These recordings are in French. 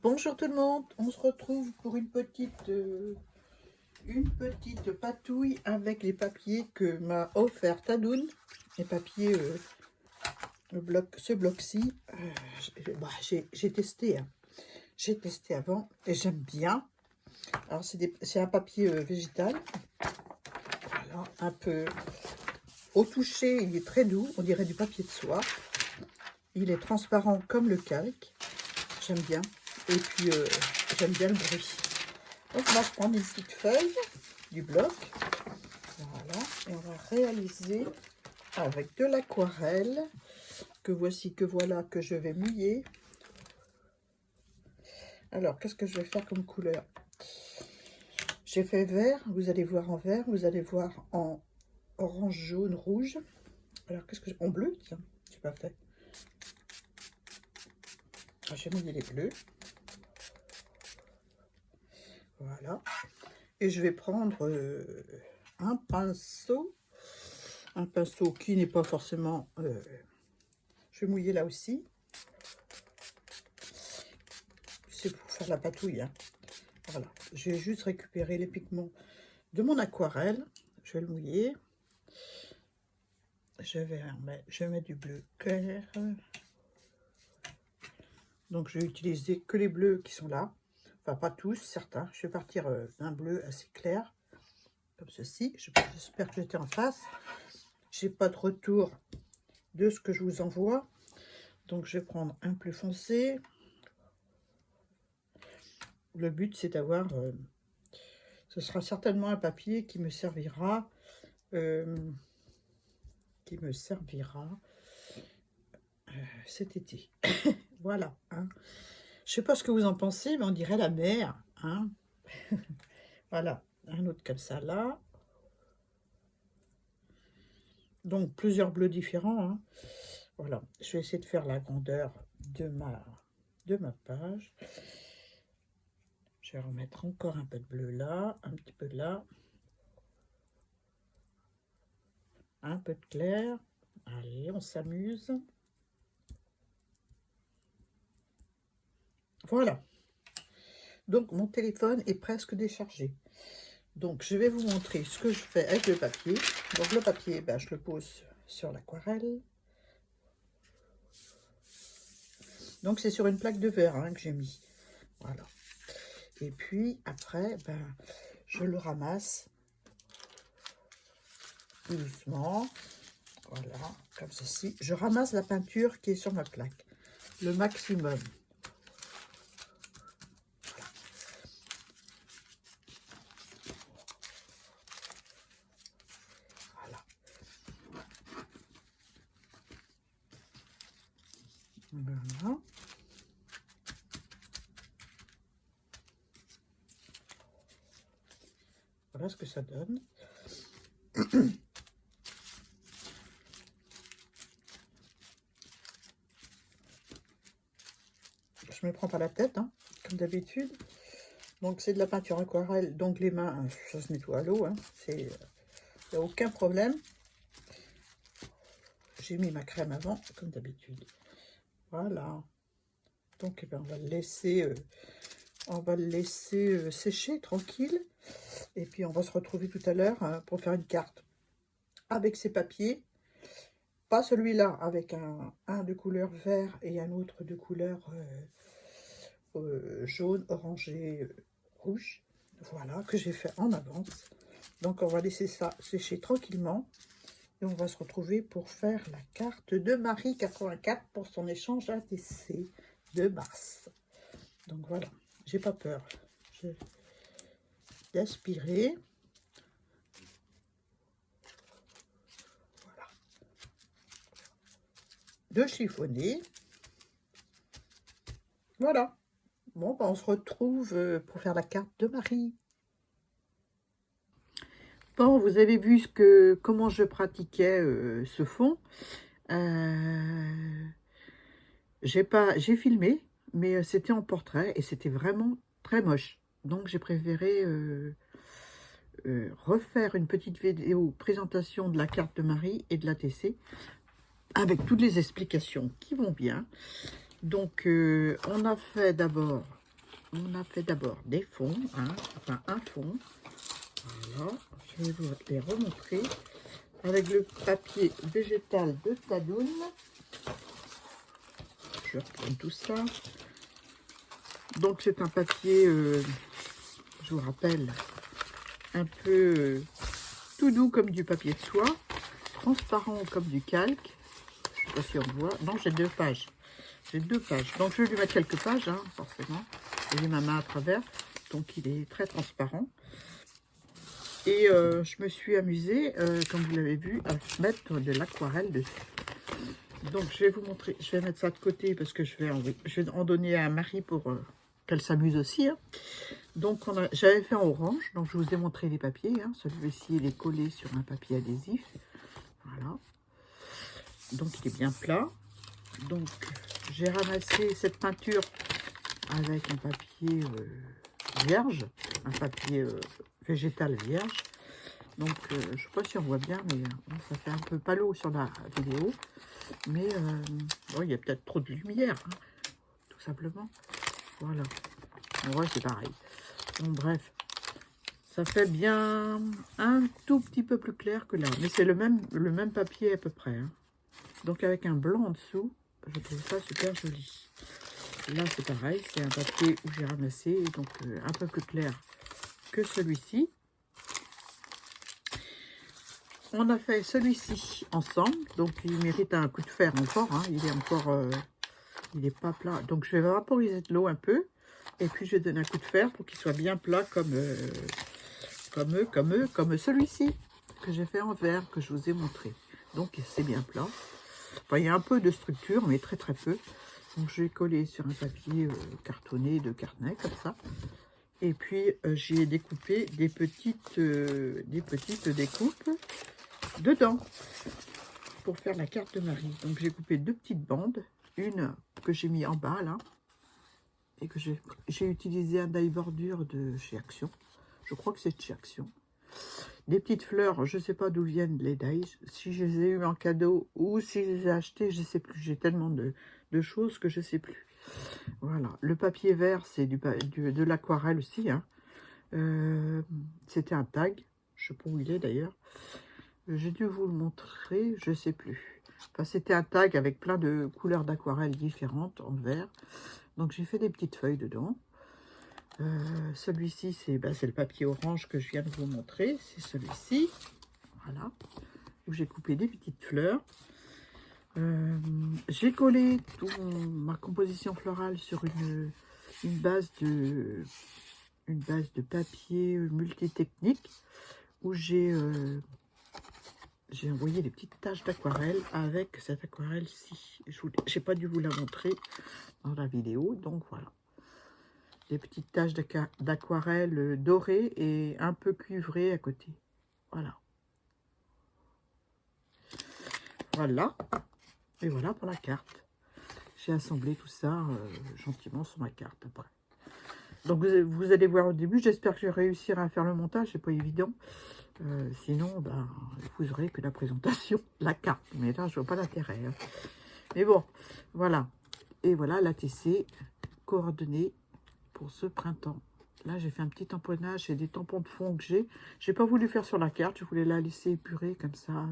Bonjour tout le monde, on se retrouve pour une petite patouille avec les papiers que m'a offert Tadoun. Les papiers, ce bloc-ci, j'ai testé, hein. J'ai testé avant et j'aime bien. Alors c'est un papier végétal, voilà, un peu au toucher, il est très doux, on dirait du papier de soie. Il est transparent comme le calque, j'aime bien. Et puis j'aime bien le bruit. Donc on va prendre une petite feuille du bloc, voilà, et on va réaliser avec de l'aquarelle que voilà que je vais mouiller. Alors qu'est-ce que je vais faire comme couleur? J'ai fait vert, vous allez voir en vert, vous allez voir en orange, jaune, rouge. Alors qu'est-ce que en bleu? Tiens, j'ai pas fait. Ah, j'ai mouillé les bleus. Voilà. Et je vais prendre un pinceau qui n'est pas forcément... je vais mouiller là aussi. C'est pour faire la patouille, hein. Voilà, j'ai juste récupéré les pigments de mon aquarelle. Je vais le mouiller. Je vais mettre du bleu clair. Donc je vais utiliser que les bleus qui sont là. Enfin pas tous, certains. Je vais partir d'un bleu assez clair, comme ceci. J'espère que j'étais en face. J'ai pas de retour de ce que je vous envoie. Donc je vais prendre un plus foncé. Le but c'est d'avoir... ce sera certainement un papier qui me servira... cet été. Voilà, hein. Je sais pas ce que vous en pensez, mais on dirait la mer, hein. Voilà, un autre comme ça là. Donc plusieurs bleus différents, hein. Voilà, je vais essayer de faire la grandeur de ma page. Je vais remettre encore un peu de bleu là, un petit peu là, un peu de clair. Allez, on s'amuse. Voilà. Donc mon téléphone est presque déchargé. Donc je vais vous montrer ce que je fais avec le papier. Donc le papier, je le pose sur l'aquarelle. Donc c'est sur une plaque de verre, hein, que j'ai mis. Voilà. Et puis après, je le ramasse doucement. Voilà, comme ceci. Je ramasse la peinture qui est sur ma plaque. Le maximum. Voilà. Voilà. Voilà ce que ça donne. Je me prends pas la tête, hein, comme d'habitude. Donc c'est de la peinture aquarelle, donc les mains, ça se nettoie à l'eau, hein. Il n'y a aucun problème. J'ai mis ma crème avant, comme d'habitude. Voilà. Donc on va le laisser, sécher tranquille. Et puis on va se retrouver tout à l'heure pour faire une carte avec ces papiers. Pas celui-là, avec un de couleur vert et un autre de couleur jaune, orangé, rouge. Voilà, que j'ai fait en avance. Donc on va laisser ça sécher tranquillement. Et on va se retrouver pour faire la carte de Marie 84 pour son échange ATC de mars. Donc voilà, j'ai pas peur d'aspirer. Voilà. De chiffonner. Voilà. Bon, on se retrouve pour faire la carte de Marie. Bon, vous avez vu comment je pratiquais ce fond. J'ai filmé, mais c'était en portrait et c'était vraiment très moche. Donc j'ai préféré refaire une petite vidéo présentation de la carte de Marie et de l'ATC avec toutes les explications qui vont bien. Donc on a fait d'abord on a fait d'abord des fonds, hein, enfin un fond. Voilà, je vais vous les remontrer avec le papier végétal de Tadoun. Je reprends tout ça. Donc c'est un papier, je vous rappelle, un peu tout doux comme du papier de soie, transparent comme du calque. Je ne sais pas si on voit. Non, j'ai 2 pages. J'ai 2 pages. Donc je vais lui mettre quelques pages, hein, forcément. J'ai ma main à travers, donc il est très transparent. Et je me suis amusée, comme vous l'avez vu, à mettre de l'aquarelle dessus. Donc je vais vous montrer, je vais mettre ça de côté parce que je vais en donner à Marie pour qu'elle s'amuse aussi. Hein. Donc j'avais fait en orange, donc je vous ai montré les papiers. Hein. Celui-ci il est collé sur un papier adhésif. Voilà. Donc il est bien plat. Donc j'ai ramassé cette peinture avec un papier vierge, un papier végétal vierge. Donc je ne sais pas si on voit bien, mais ça fait un peu palo sur la vidéo. Mais il y a peut-être trop de lumière, hein, tout simplement. Voilà. Ouais, c'est pareil. Bon, bref. Ça fait bien un tout petit peu plus clair que là. Mais c'est le même papier à peu près. Hein. Donc avec un blanc en dessous, je trouve ça super joli. Là, c'est pareil. C'est un papier où j'ai ramassé, donc un peu plus clair que celui-ci. On a fait celui-ci ensemble, donc il mérite un coup de fer encore, hein. Il est encore, il n'est pas plat. Donc je vais vaporiser de l'eau un peu, et puis je vais donner un coup de fer pour qu'il soit bien plat comme celui-ci que j'ai fait en verre, que je vous ai montré. Donc c'est bien plat. Enfin, il y a un peu de structure, mais très très peu. Donc je vais coller sur un papier cartonné de carnet comme ça. Et puis j'ai découpé des petites découpes dedans pour faire la carte de Marie. Donc j'ai coupé 2 petites bandes, une que j'ai mis en bas là, et que j'ai utilisé un die bordure de chez Action. Je crois que c'est de chez Action. Des petites fleurs, je ne sais pas d'où viennent les dies, si je les ai eu en cadeau ou si je les ai achetés, je ne sais plus. J'ai tellement de choses que je ne sais plus. Voilà, le papier vert, c'est de l'aquarelle aussi. Hein. C'était un tag, je ne sais pas où il est d'ailleurs. J'ai dû vous le montrer, je ne sais plus. Enfin, c'était un tag avec plein de couleurs d'aquarelle différentes en vert. Donc j'ai fait des petites feuilles dedans. Celui-ci, c'est le papier orange que je viens de vous montrer. C'est celui-ci. Voilà. Où j'ai coupé des petites fleurs. J'ai collé toute ma composition florale sur une base de papier multitechnique où j'ai envoyé des petites taches d'aquarelle avec cette aquarelle-ci. Je n'ai pas dû vous la montrer dans la vidéo, donc voilà. Des petites taches d'aquarelle dorées et un peu cuivrées à côté. Voilà. Voilà. Et voilà pour la carte. J'ai assemblé tout ça gentiment sur ma carte après. Donc vous allez voir au début, j'espère que je vais réussir à faire le montage, c'est pas évident. Sinon, vous aurez que la présentation, la carte. Mais là, je vois pas l'intérêt. Hein. Mais bon, voilà. Et voilà l'ATC coordonnées pour ce printemps. Là, j'ai fait un petit tamponnage et des tampons de fond que j'ai. J'ai pas voulu faire sur la carte, je voulais la laisser épurer comme ça.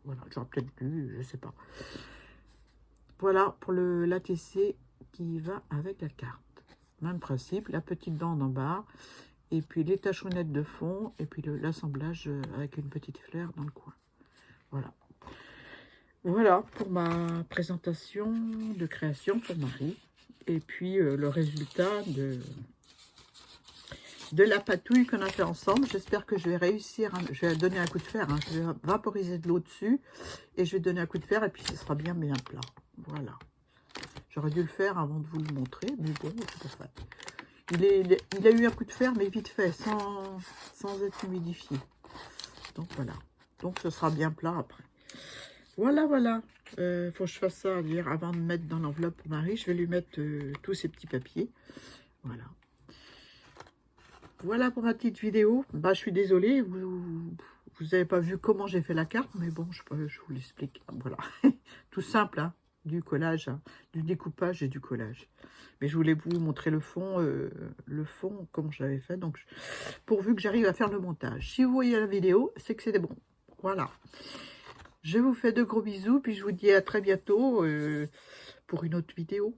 Voilà, j'aurais peut-être dû, je sais pas. Voilà pour l'ATC qui va avec la carte. Même principe, la petite bande en bas. Et puis les tachonnettes de fond, et puis l'assemblage avec une petite fleur dans le coin. Voilà. Voilà pour ma présentation de création pour Marie. Et puis le résultat de la patouille qu'on a fait ensemble. J'espère que je vais réussir. Je vais donner un coup de fer. Hein, je vais vaporiser de l'eau dessus. Et je vais donner un coup de fer. Et puis ce sera bien plat. Voilà. J'aurais dû le faire avant de vous le montrer. Mais bon, c'est pas fait. Il a eu un coup de fer, mais vite fait, sans être humidifié. Donc voilà. Donc ce sera bien plat après. Voilà, voilà. Faut que je fasse ça dire, avant de mettre dans l'enveloppe pour Marie. Je vais lui mettre tous ces petits papiers. Voilà. Voilà pour ma petite vidéo. Je suis désolée, vous n'avez pas vu comment j'ai fait la carte, mais bon, je vous l'explique. Voilà. Tout simple, hein. du collage, hein, du découpage et du collage. Mais je voulais vous montrer le fond comme j'avais fait. Donc, pourvu que j'arrive à faire le montage. Si vous voyez la vidéo, c'est que c'est bon. Voilà. Je vous fais de gros bisous, puis je vous dis à très bientôt pour une autre vidéo.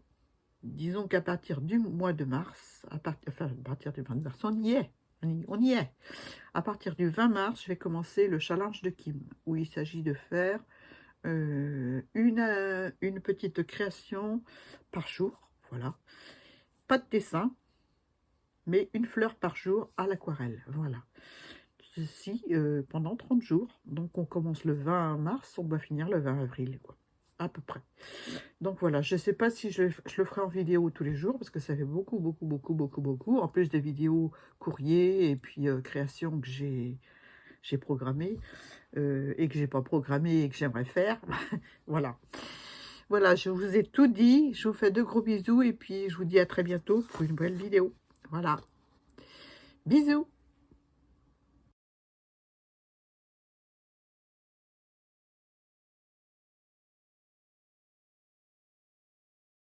Disons qu'à partir du mois de mars, à partir du 20 mars, on y est. On y est. À partir du 20 mars, je vais commencer le challenge de Kim, où il s'agit de faire une petite création par jour. Voilà. Pas de dessin, mais une fleur par jour à l'aquarelle. Voilà. Ceci pendant 30 jours. Donc on commence le 20 mars, on va finir le 20 avril, quoi. À peu près. Donc voilà, je ne sais pas si je le ferai en vidéo tous les jours, parce que ça fait beaucoup, en plus des vidéos courrier et puis création que j'ai programmé et que j'ai pas programmé et que j'aimerais faire. Voilà. Voilà, je vous ai tout dit, je vous fais de gros bisous et puis je vous dis à très bientôt pour une nouvelle vidéo. Voilà. Bisous.